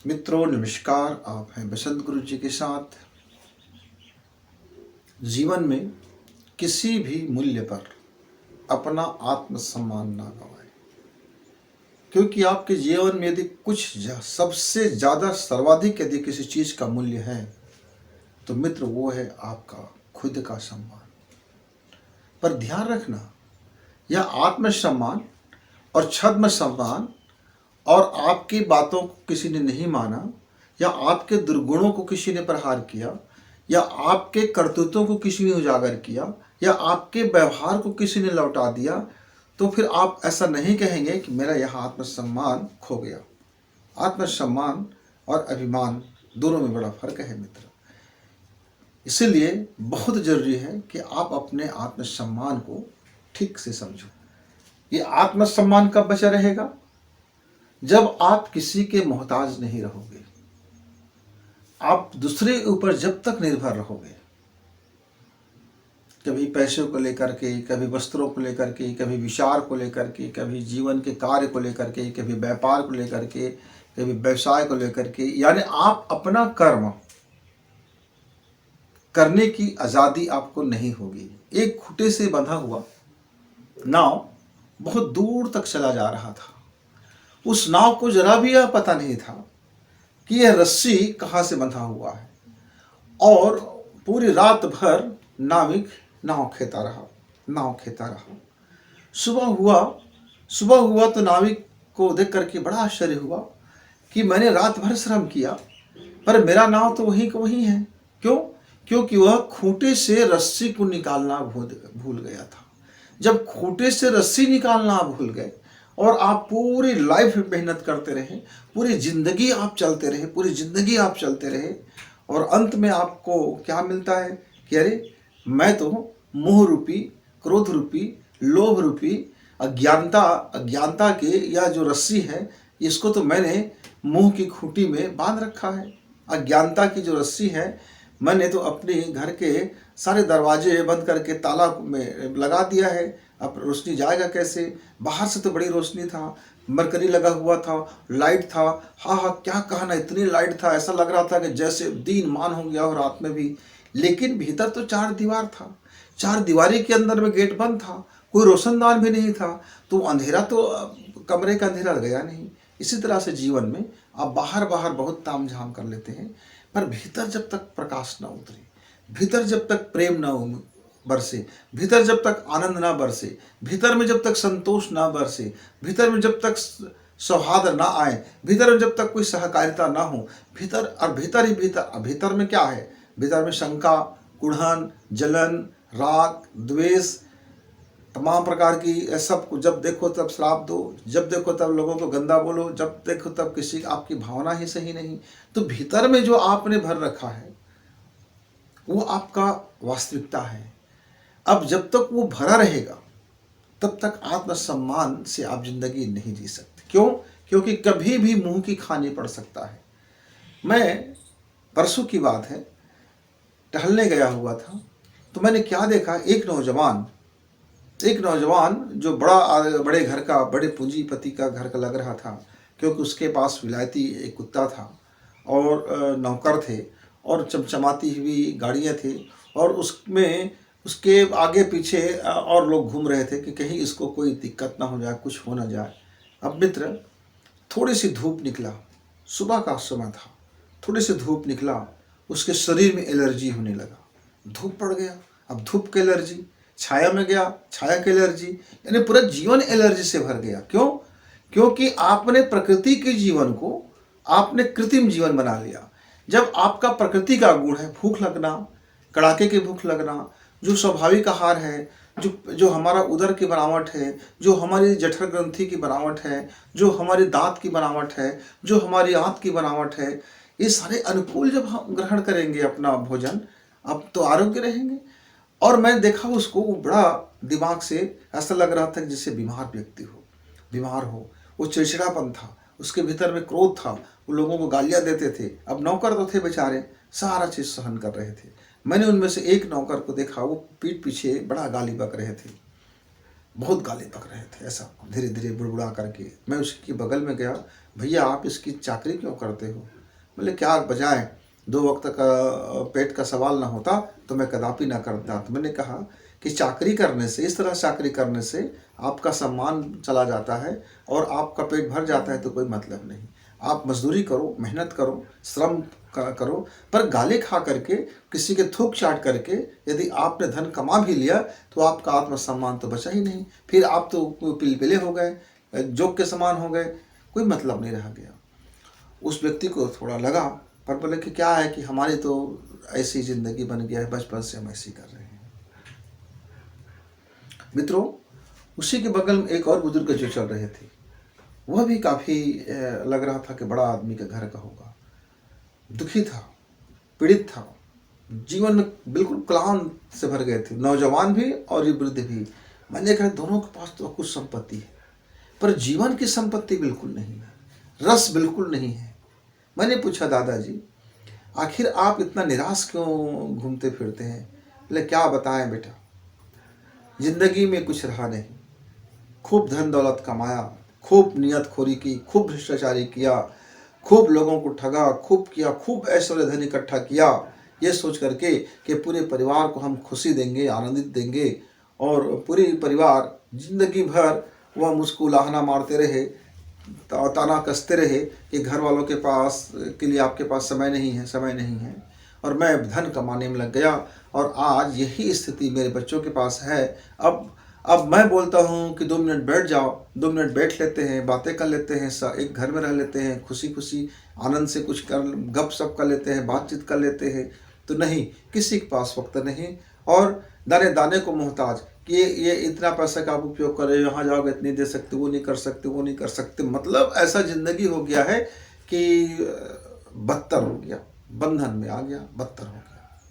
मित्रों नमस्कार। आप हैं बसंत गुरु जी के साथ। जीवन में किसी भी मूल्य पर अपना आत्मसम्मान ना गवाएं, क्योंकि आपके जीवन में यदि सबसे ज़्यादा सर्वाधिक यदि किसी चीज़ का मूल्य है तो मित्र वो है आपका खुद का सम्मान। पर ध्यान रखना, यह आत्मसम्मान और छद्म सम्मान और आपकी बातों को किसी ने नहीं माना, या आपके दुर्गुणों को किसी ने प्रहार किया, या आपके करतूतों को किसी ने उजागर किया, या आपके व्यवहार को किसी ने लौटा दिया, तो फिर आप ऐसा नहीं कहेंगे कि मेरा यह आत्मसम्मान खो गया। आत्मसम्मान और अभिमान दोनों में बड़ा फर्क है मित्र। इसीलिए बहुत जरूरी है कि आप अपने आत्मसम्मान को ठीक से समझो। ये आत्मसम्मान कब बचा रहेगा? जब आप किसी के मोहताज नहीं रहोगे, आप दूसरे ऊपर जब तक निर्भर रहोगे, कभी पैसों को लेकर के, कभी वस्त्रों को लेकर के, कभी विचार को लेकर के, कभी जीवन के कार्य को लेकर के, कभी व्यापार को लेकर के, कभी व्यवसाय को लेकर के, यानी आप अपना कर्म करने की आज़ादी आपको नहीं होगी। एक खूंटे से बंधा हुआ नाव बहुत दूर तक चला जा रहा था। उस नाव को जरा भी यह पता नहीं था कि यह रस्सी कहाँ से बंधा हुआ है, और पूरी रात भर नाविक नाव खेता रहा। सुबह हुआ तो नाविक को देख करके बड़ा आश्चर्य हुआ कि मैंने रात भर श्रम किया पर मेरा नाव तो वहीं का वहीं है। क्यों? क्योंकि वह खूंटे से रस्सी को निकालना भूल गया था। जब खूंटे से रस्सी निकालना भूल गए और आप पूरी लाइफ मेहनत करते रहे, पूरी जिंदगी आप चलते रहे, और अंत में आपको क्या मिलता है कि अरे मैं तो मोह रूपी, क्रोध रूपी, लोभ रूपी अज्ञानता के यह जो रस्सी है, इसको तो मैंने मोह की खूंटी में बांध रखा है। अज्ञानता की जो रस्सी है, मैंने तो अपने घर के सारे दरवाजे बंद करके ताला में लगा दिया है। अब रोशनी जाएगा कैसे? बाहर से तो बड़ी रोशनी था, मरकरी लगा हुआ था, लाइट था। हाँ, क्या कहना, इतनी लाइट था, ऐसा लग रहा था कि जैसे दिन मान हो गया हो रात में भी। लेकिन भीतर तो चार दीवार था, चार दीवारी के अंदर में गेट बंद था, कोई रोशनदान भी नहीं था, तो अंधेरा तो कमरे का अंधेरा गया नहीं। इसी तरह से जीवन में आप बाहर बहुत तामझाम कर लेते हैं, पर भीतर जब तक प्रकाश न उतरे, भीतर जब तक प्रेम न बरसे, भीतर जब तक आनंद ना बरसे, भीतर में जब तक संतोष ना बरसे, भीतर में जब तक सौहार्द ना आए, भीतर में जब तक कोई सहकारिता ना हो, भीतर में क्या है? भीतर में शंका, कुढ़न, जलन, राग, द्वेष, तमाम प्रकार की सब कुछ। जब देखो तब श्राप दो, जब देखो तब लोगों को गंदा बोलो, जब देखो तब किसी आपकी भावना ही सही नहीं। तो भीतर में जो आपने भर रखा है वो आपका वास्तविकता है। अब जब तक वो भरा रहेगा तब तक आत्मसम्मान से आप जिंदगी नहीं जी सकते। क्यों? क्योंकि कभी भी मुंह की खानी पड़ सकता है। मैं परसों की बात है, टहलने गया हुआ था, तो मैंने क्या देखा, एक नौजवान जो बड़े घर का, बड़े पूंजीपति का घर का लग रहा था, क्योंकि उसके पास विलायती एक कुत्ता था और नौकर थे और चमचमाती हुई गाड़ियाँ थी, और उसमें उसके आगे पीछे और लोग घूम रहे थे कि कहीं इसको कोई दिक्कत ना हो जाए, कुछ हो ना जाए। अब मित्र, थोड़ी सी धूप निकला, सुबह का समय था, थोड़ी सी धूप निकला, उसके शरीर में एलर्जी होने लगा। धूप पड़ गया, अब धूप की एलर्जी, छाया में गया, छाया की एलर्जी, यानी पूरा जीवन एलर्जी से भर गया। क्यों? क्योंकि आपने प्रकृति के जीवन को आपने कृत्रिम जीवन बना लिया। जब आपका प्रकृति का गुण है भूख लगना, कड़ाके की भूख लगना, जो स्वाभाविक आहार है, जो हमारा उदर की बनावट है, जो हमारी जठर ग्रंथि की बनावट है, जो हमारी दांत की बनावट है, जो हमारी आंत की बनावट है, ये सारे अनुकूल जब हम ग्रहण करेंगे अपना भोजन, अब तो आरोग्य रहेंगे। और मैं देखा उसको, वो बड़ा दिमाग से ऐसा लग रहा था कि जैसे बीमार हो। वो चिड़चिड़ापन था, उसके भीतर में क्रोध था, वो लोगों को गालियाँ देते थे। अब नौकर तो थे बेचारे, सारा चीज़ सहन कर रहे थे। मैंने उनमें से एक नौकर को देखा, वो पीठ पीछे बड़ा गाली बक रहे थे। बहुत गाली बक रहे थे, ऐसा धीरे धीरे बुड़बुड़ा करके। मैं उसके बगल में गया, भैया आप इसकी चाकरी क्यों करते हो? बोले क्या बजाएं, 2 वक्त का पेट का सवाल ना होता तो मैं कदापि ना करता। तो मैंने कहा कि चाकरी करने से, इस तरह चाकरी करने से आपका सम्मान चला जाता है और आपका पेट भर जाता है तो कोई मतलब नहीं। आप मजदूरी करो, मेहनत करो, श्रम करो, पर गाली खा करके, किसी के थूक चाट करके यदि आपने धन कमा भी लिया तो आपका आत्मसम्मान तो बचा ही नहीं। फिर आप तो पिलपिले हो गए, जोक के समान हो गए, कोई मतलब नहीं रह गया। उस व्यक्ति को थोड़ा लगा, पर बोले कि क्या है कि हमारी तो ऐसी ज़िंदगी बन गया है, बचपन से हम ऐसी कर रहे हैं। मित्रों, उसी के बगल में एक और बुजुर्ग जो चल रहे थे, वह भी काफ़ी लग रहा था कि बड़ा आदमी के घर का होगा। दुखी था, पीड़ित था, जीवन में बिल्कुल क्लांत से भर गए थे, नौजवान भी और ये वृद्ध भी। मैंने कहा दोनों के पास तो कुछ संपत्ति है, पर जीवन की संपत्ति बिल्कुल नहीं है, रस बिल्कुल नहीं है। मैंने पूछा, दादाजी आखिर आप इतना निराश क्यों घूमते फिरते हैं? बोले क्या बताएं बेटा, जिंदगी में कुछ रहा नहीं। खूब धन दौलत कमाया, खूब नियत खोरी की, खूब भ्रष्टाचारी किया, खूब लोगों को ठगा, खूब किया, खूब ऐश्वर्य धन इकट्ठा किया, ये सोच करके कि पूरे परिवार को हम खुशी देंगे, आनंदित देंगे, और पूरी परिवार जिंदगी भर वह मुझको उलाहना मारते रहे, ताना कसते रहे कि घर वालों के पास के लिए आपके पास समय नहीं है, समय नहीं है, और मैं धन कमाने में लग गया और आज यही स्थिति मेरे बच्चों के पास है। अब मैं बोलता हूँ कि 2 मिनट बैठ जाओ, 2 मिनट बैठ लेते हैं, बातें कर लेते हैं, एक घर में रह लेते हैं, खुशी खुशी आनंद से कुछ कर गप सप कर लेते हैं, बातचीत कर लेते हैं, तो नहीं, किसी के पास वक्त नहीं, और दाने दाने को मोहताज कि ये इतना पैसा का आप उपयोग कर रहे हो, यहाँ जाओगे इतनी दे सकते, वो नहीं कर सकते, वो नहीं कर सकते। मतलब ऐसा ज़िंदगी हो गया है कि बदतर हो गया, बंधन में आ गया, बदतर हो गया।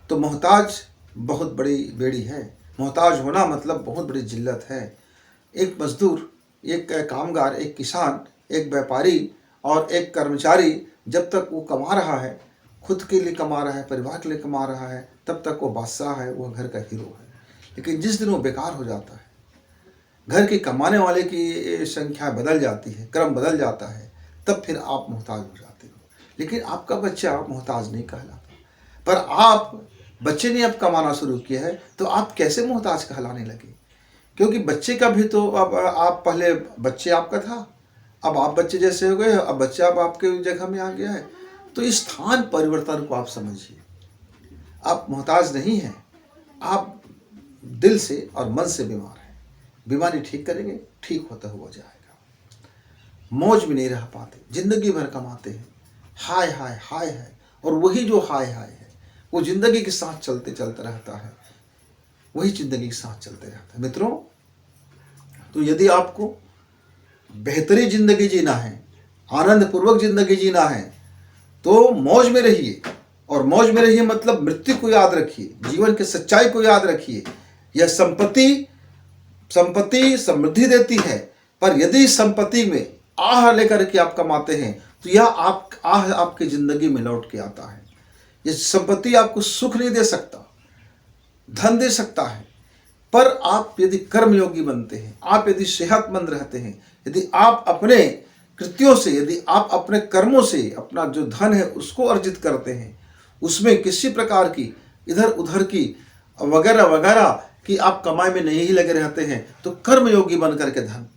तो मोहताज बहुत बड़ी बेड़ी है। मोहताज होना मतलब बहुत बड़ी जिल्लत है। एक मजदूर, एक कामगार, एक किसान, एक व्यापारी और एक कर्मचारी जब तक वो कमा रहा है, खुद के लिए कमा रहा है, परिवार के लिए कमा रहा है, तब तक वो बादशाह है, वो घर का हीरो है। लेकिन जिस दिन वो बेकार हो जाता है, घर के कमाने वाले की संख्या बदल जाती है, क्रम बदल जाता है, तब फिर आप मोहताज हो जाते हो। लेकिन आपका बच्चा मोहताज नहीं कहलाता, पर आप बच्चे ने अब कमाना शुरू किया है तो आप कैसे मोहताज कहलाने लगे? क्योंकि बच्चे का भी तो अब आप पहले बच्चे आपका था, अब आप बच्चे जैसे हो गए, अब बच्चा अब आपके जगह में आ गया है। तो इस स्थान परिवर्तन को आप समझिए। आप मोहताज नहीं हैं, आप दिल से और मन से बीमार हैं। बीमारी ठीक करेंगे, ठीक होता हुआ जाएगा। मौज में नहीं रह पाते, जिंदगी भर कमाते हैं, हाय हाय हाय है, और वही जो हाय हाय है वो जिंदगी के साथ चलते चलता रहता है, वही जिंदगी के साथ चलते रहता है। मित्रों, तो यदि आपको बेहतरी जिंदगी जीना है, आनंद पूर्वक जिंदगी जीना है, तो मौज में रहिए। और मौज में रहिए मतलब मृत्यु को याद रखिए, जीवन की सच्चाई को याद रखिए। यह संपत्ति समृद्धि देती है, पर यदि संपत्ति में आह लेकर के आप कमाते हैं तो यह आह आपकी जिंदगी में लौट के आता है। ये संपत्ति आपको सुख नहीं दे सकता, धन दे सकता है, पर आप यदि कर्मयोगी बनते हैं, आप यदि सेहतमंद रहते हैं, यदि आप अपने कृत्यों से, यदि आप अपने कर्मों से अपना जो धन है उसको अर्जित करते हैं, उसमें किसी प्रकार की इधर उधर की वगैरह वगैरह कि आप कमाई में नहीं ही लगे रहते हैं, तो कर्मयोगी बन करके धन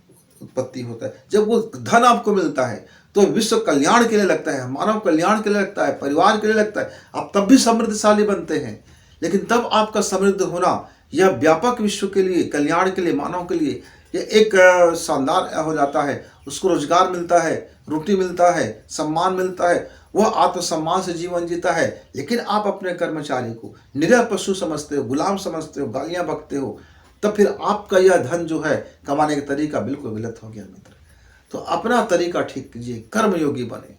उत्पत्ति होता है। जब वो धन आपको मिलता है तो विश्व कल्याण के लिए लगता है, मानव कल्याण के लिए लगता है, परिवार के लिए लगता है, आप तब भी समृद्धशाली बनते हैं। लेकिन तब आपका समृद्ध होना यह व्यापक विश्व के लिए, कल्याण के लिए, मानव के लिए यह एक शानदार हो जाता है। उसको रोजगार मिलता है, रोटी मिलता है, सम्मान मिलता है, वह आत्मसम्मान से जीवन जीता है। लेकिन आप अपने कर्मचारी को निरह पशु समझते हो, गुलाम समझते हो, गालियां बकते हो, तब फिर आपका यह धन जो है कमाने का तरीका बिल्कुल गलत हो गया मित्र। तो अपना तरीका ठीक कीजिए, कर्मयोगी बने।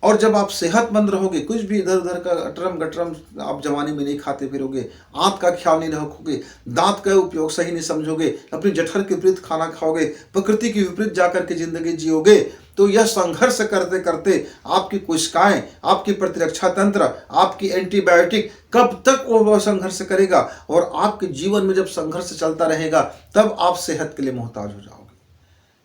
और जब आप सेहतमंद रहोगे, कुछ भी इधर उधर का अटरम गटरम आप जवानी में नहीं खाते फिरोगे, आंत का ख्याल नहीं रखोगे, दांत का उपयोग सही नहीं समझोगे, अपनी जठर के विपरीत खाना खाओगे, प्रकृति के विपरीत जाकर के जिंदगी जियोगे, तो यह संघर्ष करते करते आपकी कोशिकाएं, आपकी प्रतिरक्षा तंत्र, आपकी एंटीबायोटिक कब तक वो संघर्ष करेगा। और आपके जीवन में जब संघर्ष चलता रहेगा तब आप सेहत के लिए मोहताज हो जाओगे।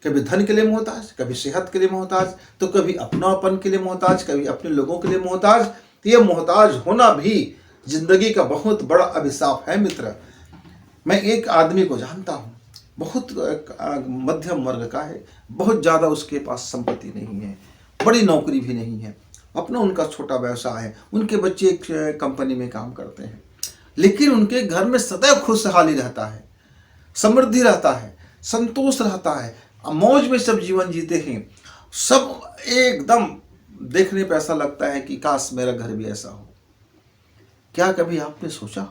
कभी धन के लिए मोहताज, कभी सेहत के लिए मोहताज, तो कभी अपनापन के लिए मोहताज, कभी अपने लोगों के लिए मोहताज। ये मोहताज होना भी जिंदगी का बहुत बड़ा अभिशाप है मित्र। मैं एक आदमी को जानता हूँ, बहुत मध्यम वर्ग का है, बहुत ज़्यादा उसके पास संपत्ति नहीं है, बड़ी नौकरी भी नहीं है, अपना उनका छोटा व्यवसाय है, उनके बच्चे एक कंपनी में काम करते हैं, लेकिन उनके घर में सदैव खुशहाली रहता है, समृद्धि रहता है, संतोष रहता है, मौज में सब जीवन जीते हैं। सब एकदम देखने पे ऐसा लगता है कि काश मेरा घर भी ऐसा हो। क्या कभी आपने सोचा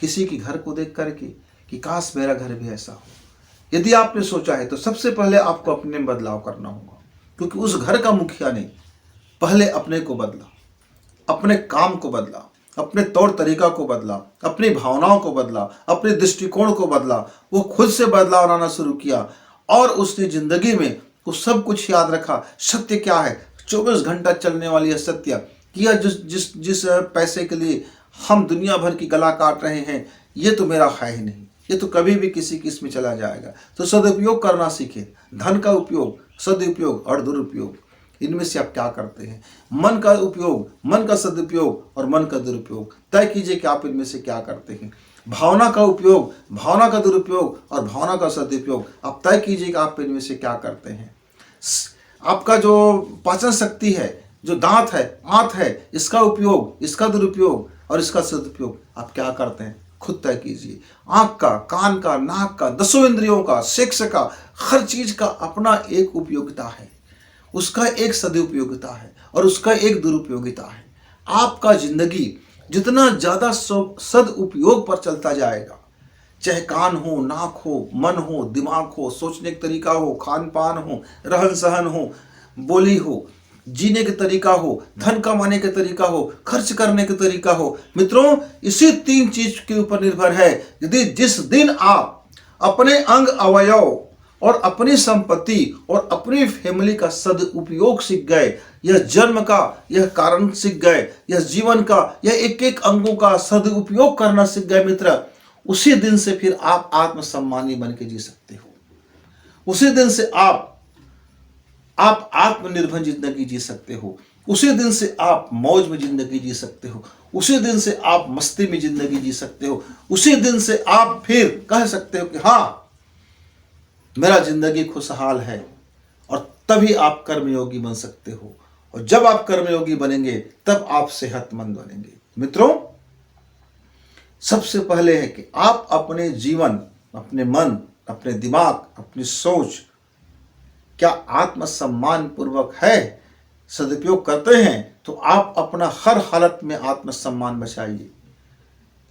किसी के घर को देख करके कि काश मेरा घर भी ऐसा हो? यदि आपने सोचा है तो सबसे पहले आपको अपने में बदलाव करना होगा, क्योंकि उस घर का मुखिया नहीं, पहले अपने को बदला, अपने काम को बदला, अपने तौर तरीका को बदला, अपनी भावनाओं को बदला, अपने दृष्टिकोण को बदला। वो खुद से बदलाव लाना शुरू किया और उसने जिंदगी में वो सब कुछ याद रखा। सत्य क्या है? 24 घंटा चलने वाली है सत्य। कि जिस पैसे के लिए हम दुनिया भर की गला काट रहे हैं, ये तो मेरा है ही नहीं, ये तो कभी भी किसी की इसमें चला जाएगा। तो सदुपयोग करना सीखें। धन का उपयोग, सदुपयोग और दुरुपयोग, इनमें से आप क्या करते हैं? मन का उपयोग, मन का सदुपयोग और मन का दुरुपयोग तय कीजिए कि आप इनमें से क्या करते हैं। भावना का उपयोग, भावना का दुरुपयोग और भावना का सदुपयोग आप तय कीजिए कि आप इनमें से क्या करते हैं। आपका जो पाचन शक्ति है, जो दांत है, आंत है, इसका उपयोग, इसका दुरुपयोग और इसका सदुपयोग आप क्या करते हैं? खुद तय कीजिए। आंख का, कान का, नाक का, 10 इंद्रियों का, सेक्स का, हर चीज का अपना एक उपयोगिता है, उसका एक सदुपयोगिता है और उसका एक दुरुपयोगिता है। आपका जिंदगी जितना ज्यादा सदुपयोग पर चलता जाएगा, चाहे कान हो, नाक हो, मन हो, दिमाग हो, सोचने का तरीका हो, खान पान हो, रहन सहन हो, बोली हो, जीने का तरीका हो, धन कमाने का तरीका हो, खर्च करने का तरीका हो, मित्रों इसी 3 चीज के ऊपर निर्भर है। यदि जिस दिन आप अपने अंग अवयव और अपनी संपत्ति और अपनी फैमिली का सदुपयोग सीख गए, यह जन्म का यह कारण सीख गए, यह जीवन का यह एक एक अंगों का सदुपयोग करना सीख गए मित्र, उसी दिन से फिर आप आत्मसम्मानी बन के जी सकते हो। उसी दिन से आप आत्मनिर्भर जिंदगी जी सकते हो। उसी दिन से आप मौज में जिंदगी जी सकते हो। उसी दिन से आप मस्ती में जिंदगी जी सकते हो। उसी दिन से आप फिर कह सकते हो कि हाँ, मेरा जिंदगी खुशहाल है। और तभी आप कर्मयोगी बन सकते हो। और जब आप कर्मयोगी बनेंगे तब आप सेहतमंद बनेंगे। मित्रों, सबसे पहले है कि आप अपने जीवन, अपने मन, अपने दिमाग, अपनी सोच क्या आत्मसम्मान पूर्वक है, सदुपयोग करते हैं, तो आप अपना हर हालत में आत्मसम्मान बचाइए।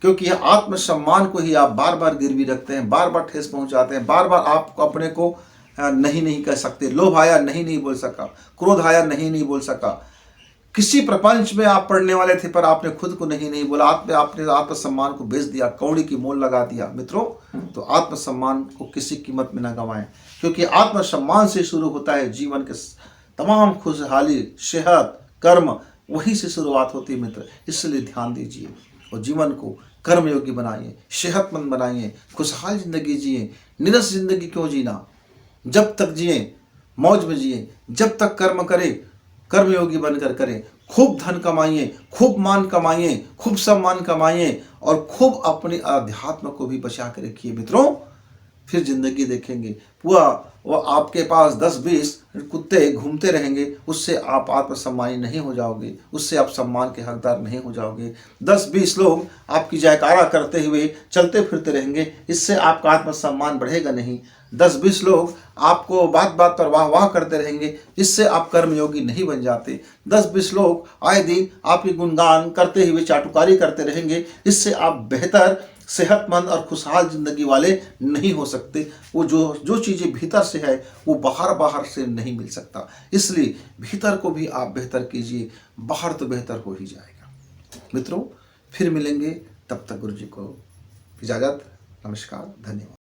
क्योंकि यह आत्मसम्मान को ही आप बार बार गिरवी रखते हैं, बार बार ठेस पहुंचाते हैं, बार बार आप अपने को नहीं कह सकते। लोभ आया, नहीं बोल सका, क्रोध आया, नहीं बोल सका। किसी प्रपंच में आप पढ़ने वाले थे पर आपने खुद को नहीं बोला, आपने आत्मसम्मान को बेच दिया, कौड़ी की मोल लगा दिया। मित्रों, तो आत्मसम्मान को किसी कीमत में न गंवाएं, क्योंकि आत्मसम्मान से शुरू होता है जीवन के तमाम खुशहाली, सेहत, कर्म, वहीं से शुरुआत होती है मित्र। इसलिए ध्यान दीजिए और जीवन को कर्मयोगी बनाइए, सेहतमंद बनाइए, खुशहाल जिंदगी जिए। निरस जिंदगी क्यों जीना? जब तक जिए मौज में जिए, जब तक कर्म करें कर्मयोगी बनकर करें। खूब धन कमाइए, खूब मान कमाइए, खूब सम्मान कमाइए और खूब अपने अध्यात्म को भी बचा के रखिए मित्रों। फिर जिंदगी देखेंगे वो आपके पास 10-20 कुत्ते घूमते रहेंगे, उससे आप आत्मसम्मानी नहीं हो जाओगे, उससे आप सम्मान के हकदार नहीं हो जाओगे। 10-20 लोग आपकी जयकारा करते हुए चलते फिरते रहेंगे, इससे आपका आत्मसम्मान बढ़ेगा नहीं। 10-20 लोग आपको बात बात पर वाह वाह करते रहेंगे, इससे आप कर्मयोगी नहीं बन जाते। 10-20 लोग आए दिन आपकी गुणगान करते हुए चाटुकारी करते रहेंगे, इससे आप बेहतर, सेहतमंद और खुशहाल जिंदगी वाले नहीं हो सकते। वो जो चीज़ें भीतर से है वो बाहर से नहीं मिल सकता। इसलिए भीतर को भी आप बेहतर कीजिए, बाहर तो बेहतर हो ही जाएगा। मित्रों, फिर मिलेंगे, तब तक गुरु जी को इजाज़त। नमस्कार, धन्यवाद।